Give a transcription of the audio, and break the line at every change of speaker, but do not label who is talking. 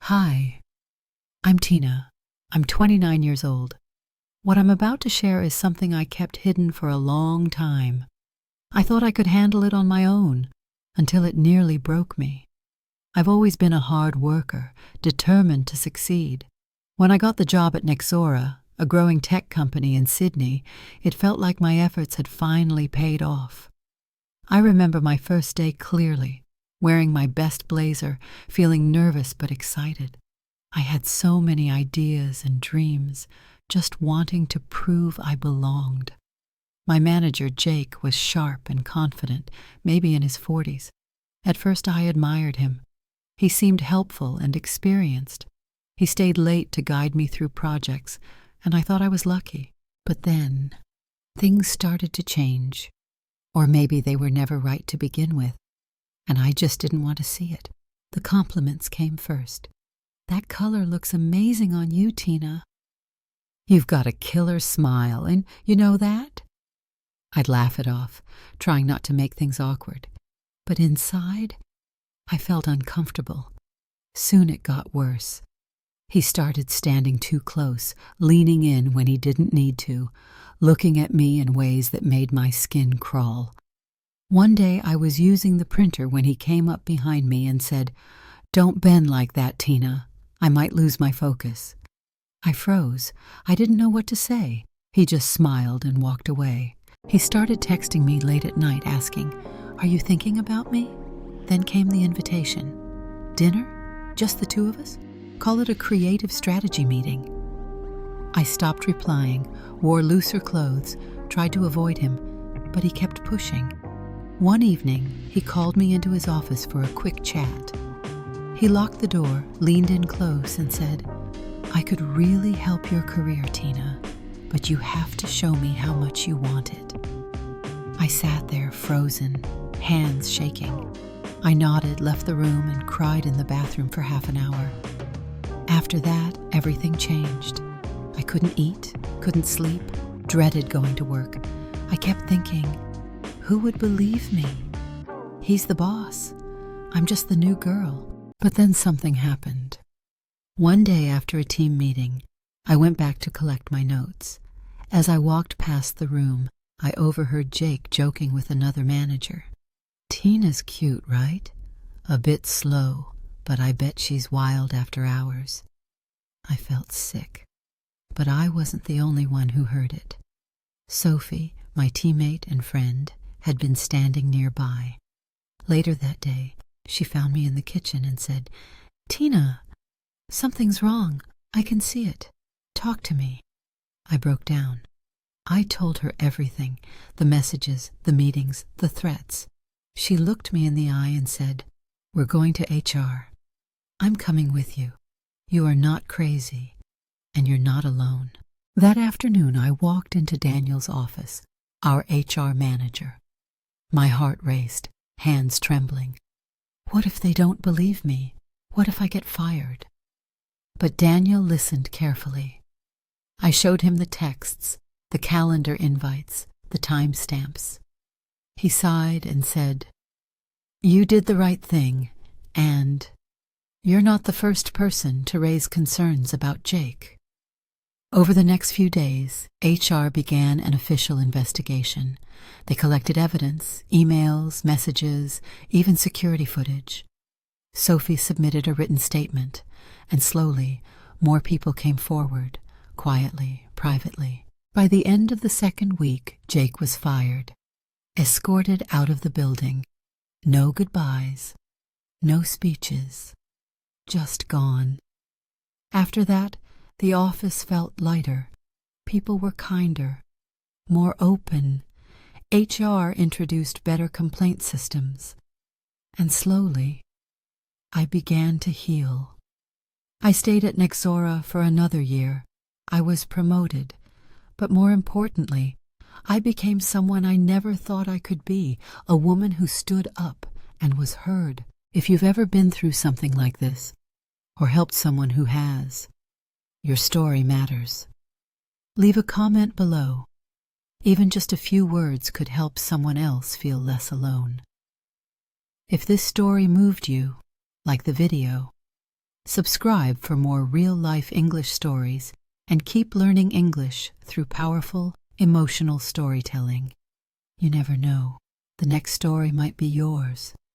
Hi, I'm Teena. I'm 29 years old. What I'm about to share is something I kept hidden for a long time. I thought I could handle it on my own, until it nearly broke me. I've always been a hard worker, determined to succeed. When I got the job at Nexora, a growing tech company in Sydney, it felt like my efforts had finally paid off. I remember my first day clearly, wearing my best blazer, feeling nervous but excited. I had so many ideas and dreams, just wanting to prove I belonged. My manager, Jake, was sharp and confident, maybe in his 40s. At first I admired him. He seemed helpful and experienced. He stayed late to guide me through projects, and I thought I was lucky. But then, things started to change. Or maybe they were never right to begin with, and I just didn't want to see it. The compliments came first. "That color looks amazing on you, Teena. You've got a killer smile, and you know that?" I'd laugh it off, trying not to make things awkward. But inside, I felt uncomfortable. Soon it got worse. He started standing too close, leaning in when he didn't need to, looking at me in ways that made my skin crawl. One day I was using the printer when he came up behind me and said, "Don't bend like that, Teena. I might lose my focus." I froze. I didn't know what to say. He just smiled and walked away. He started texting me late at night asking, "Are you thinking about me?" Then came the invitation. "Dinner? Just the two of us? Call it a creative strategy meeting." I stopped replying, wore looser clothes, tried to avoid him, but he kept pushing. One evening, he called me into his office for a quick chat. He locked the door, leaned in close, and said, "I could really help your career, Teena, but you have to show me how much you want it." I sat there frozen, hands shaking. I nodded, left the room, and cried in the bathroom for half an hour. After that, everything changed. I couldn't eat, couldn't sleep, dreaded going to work. I kept thinking, who would believe me? He's the boss. I'm just the new girl. But then something happened. One day after a team meeting, I went back to collect my notes. As I walked past the room, I overheard Jake joking with another manager. "Teena's cute, right? A bit slow, but I bet she's wild after hours." I felt sick, but I wasn't the only one who heard it. Sophie, my teammate and friend, had been standing nearby. Later that day, she found me in the kitchen and said, "Teena, something's wrong. I can see it. Talk to me." I broke down. I told her everything, the messages, the meetings, the threats. She looked me in the eye and said, "We're going to HR. I'm coming with you. You are not crazy, and you're not alone." That afternoon, I walked into Daniel's office, our HR manager. My heart raced, hands trembling. What if they don't believe me? What if I get fired? But Daniel listened carefully. I showed him the texts, the calendar invites, the timestamps. He sighed and said, "You did the right thing, and you're not the first person to raise concerns about Jake." Over the next few days, HR began an official investigation. They collected evidence, emails, messages, even security footage. Sophie submitted a written statement, and slowly, more people came forward, quietly, privately. By the end of the second week, Jake was fired, escorted out of the building. No goodbyes, no speeches, just gone. After that, the office felt lighter. People were kinder, more open. HR introduced better complaint systems. And slowly, I began to heal. I stayed at Nexora for another year. I was promoted. But more importantly, I became someone I never thought I could be, a woman who stood up and was heard. If you've ever been through something like this, or helped someone who has, your story matters. Leave a comment below. Even just a few words could help someone else feel less alone. If this story moved you, like the video, Subscribe for more real-life English stories and keep learning English through powerful, emotional storytelling. You never know, the next story might be yours.